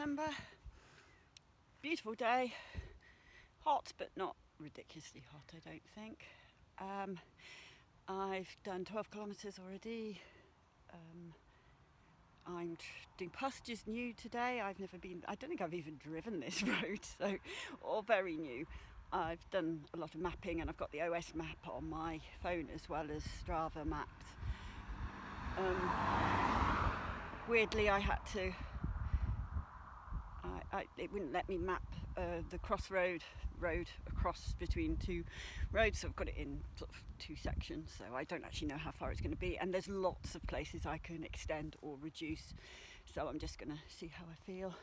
September. Beautiful day. Hot, but not ridiculously hot, I don't think. I've done 12 kilometres already. I'm doing pastures new today. I don't think I've even driven this road, so, or very new. I've done a lot of mapping and I've got the OS map on my phone as well as Strava maps. Weirdly, I had to, it wouldn't let me map the crossroad road across between two roads, so I've got it in sort of two sections, so I don't actually know how far it's going to be, and there's lots of places I can extend or reduce, so I'm just going to see how I feel.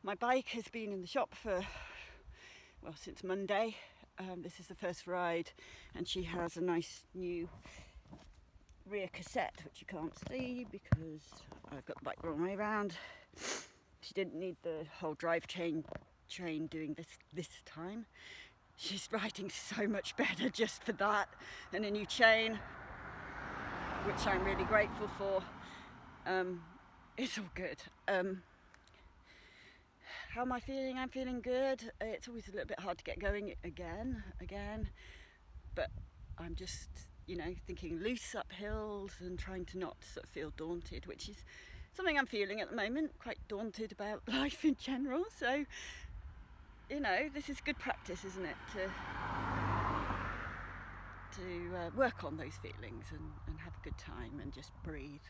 My bike has been in the shop since Monday. This is the first ride, and she has a nice new rear cassette, which you can't see because I've got the bike the wrong way around. She didn't need the whole drive chain doing this time. She's riding so much better just for that, and a new chain, which I'm really grateful for. It's all good. How am I feeling? I'm feeling good. It's always a little bit hard to get going again, but I'm just, thinking loose up hills and trying to not sort of feel daunted, which is something I'm feeling at the moment, quite daunted about life in general. So, this is good practice, isn't it, to work on those feelings and have a good time and just breathe,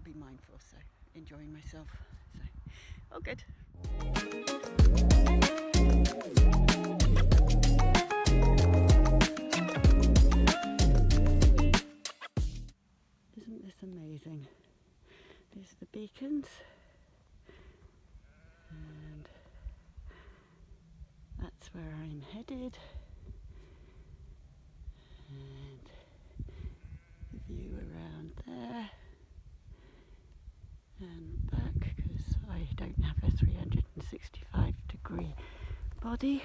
be mindful, so enjoying myself. So, all good. Isn't this amazing? These are the beacons, and that's where I'm headed, and the view around there and back, because I don't have a 365 degree body,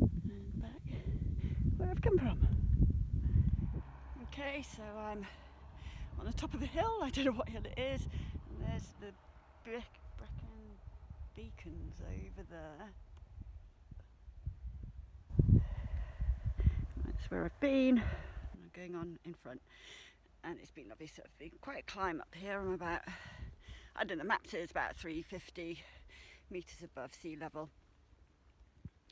and back where I've come from. Okay, so I'm on the top of a hill. I don't know what hill it is, and there's the Brecon beacons over there. That's where I've been. I'm going on in front, and it's been lovely. So it's been quite a climb up here. I'm about, I don't know, map says about 350 metres above sea level,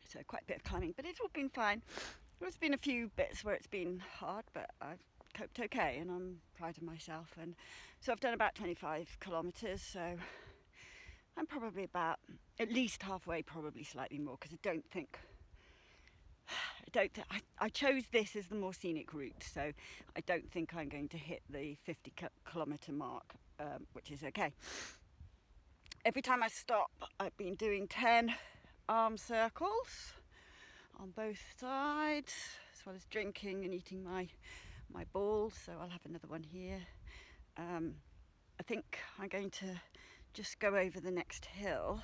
so quite a bit of climbing, but it's all been fine. There's been a few bits where it's been hard, but I've coped okay, and I'm proud of myself. And so I've done about 25 kilometres, so I'm probably about at least halfway, probably slightly more, because I chose this as the more scenic route, so I don't think I'm going to hit the 50 kilometre mark, which is okay. Every time I stop, I've been doing 10 arm circles on both sides, as well as drinking and eating my balls, so I'll have another one here. I think I'm going to just go over the next hill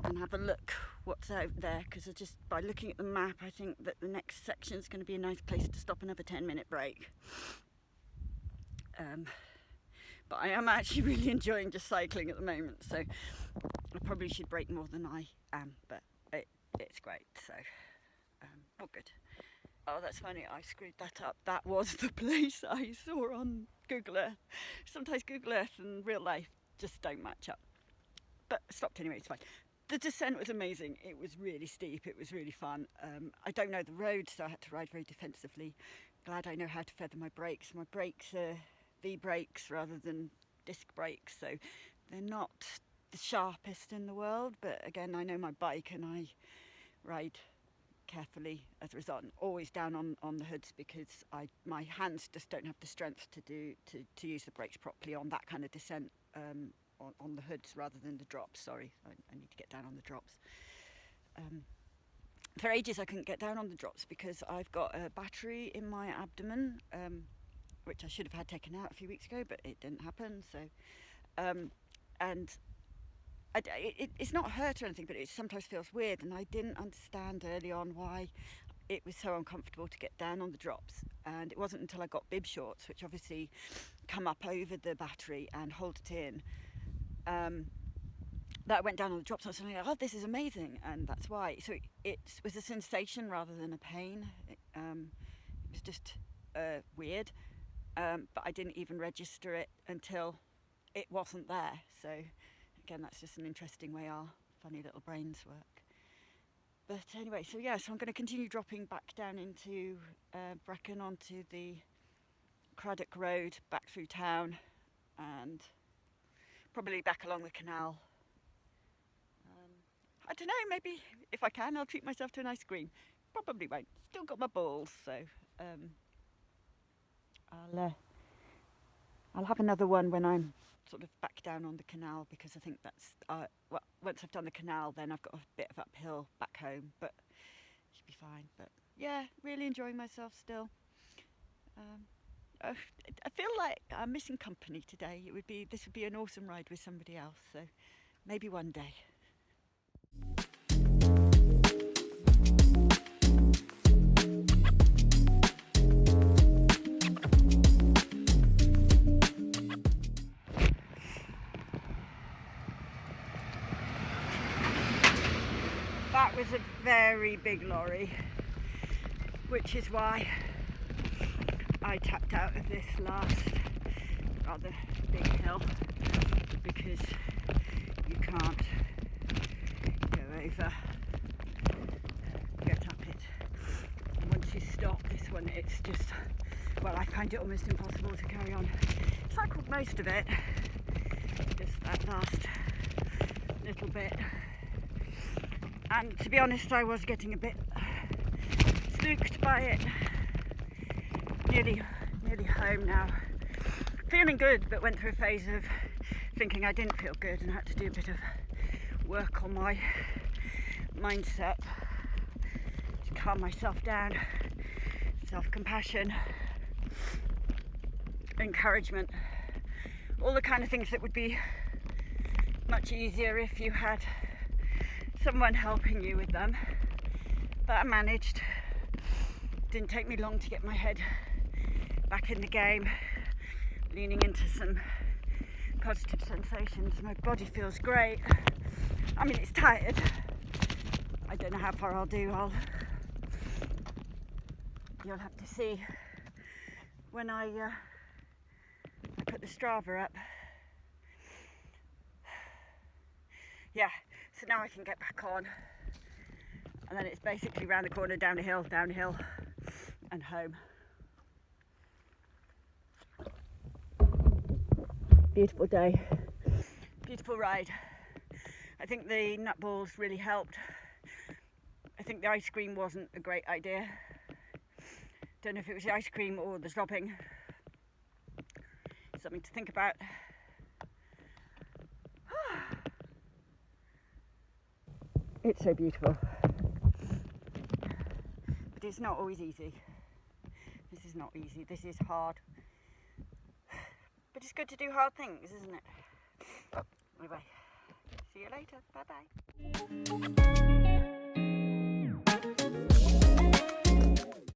and have a look what's out there, because just by looking at the map, I think that the next section is going to be a nice place to stop another 10-minute break. But I am actually really enjoying just cycling at the moment, so I probably should break more than I am, but it's great, so all good. Oh, that's funny, I screwed that up. That was the place I saw on Google Earth. Sometimes Google Earth and real life just don't match up. But I stopped anyway, it's fine. The descent was amazing. It was really steep, it was really fun. I don't know the road, so I had to ride very defensively. Glad I know how to feather my brakes. My brakes are V-brakes rather than disc brakes, so they're not the sharpest in the world, but again, I know my bike and I ride carefully as a result, and always down on the hoods, because my hands just don't have the strength to use the brakes properly on that kind of descent, on the hoods rather than the drops. Sorry, I need to get down on the drops. For ages I couldn't get down on the drops because I've got a battery in my abdomen, which I should have had taken out a few weeks ago, but it didn't happen. So and it's not hurt or anything, but it sometimes feels weird, and I didn't understand early on why it was so uncomfortable to get down on the drops. And it wasn't until I got bib shorts, which obviously come up over the battery and hold it in, that I went down on the drops, I was suddenly like, oh, this is amazing, and that's why. So it was a sensation rather than a pain. It was just weird, but I didn't even register it until it wasn't there. So again, that's just an interesting way our funny little brains work. But anyway, so I'm going to continue dropping back down into Brecon onto the Craddock Road, back through town, and probably back along the canal. I don't know, maybe if I can, I'll treat myself to an ice cream. Probably won't. Still got my balls, so I'll have another one when I'm sort of back down on the canal, because I think that's once I've done the canal, then I've got a bit of uphill back home, but should be fine. But yeah, really enjoying myself still. I feel like I'm missing company today. This would be an awesome ride with somebody else, so maybe one day. That was a very big lorry, which is why I tapped out of this last rather big hill, because you can't go over, get up it. And once you stop this one, it's just, well, I find it almost impossible to carry on. Cycled most of it, just that last little bit. And to be honest, I was getting a bit spooked by it. Nearly home now. Feeling good, but went through a phase of thinking I didn't feel good and had to do a bit of work on my mindset to calm myself down. Self-compassion, encouragement, all the kind of things that would be much easier if you had someone helping you with them. But I managed. Didn't take me long to get my head back in the game, leaning into some positive sensations. My body feels great. I mean, it's tired. I don't know how far I'll do. You'll have to see when I put the Strava up. Yeah, so now I can get back on, and then it's basically round the corner, down a hill, and home. Beautiful day, beautiful ride. I think the nutballs really helped. I think the ice cream wasn't a great idea. Don't know if it was the ice cream or the dropping. Something to think about. It's so beautiful, but it's not always easy. This is not easy, this is hard, but it's good to do hard things, isn't it? Anyway, see you later, bye bye.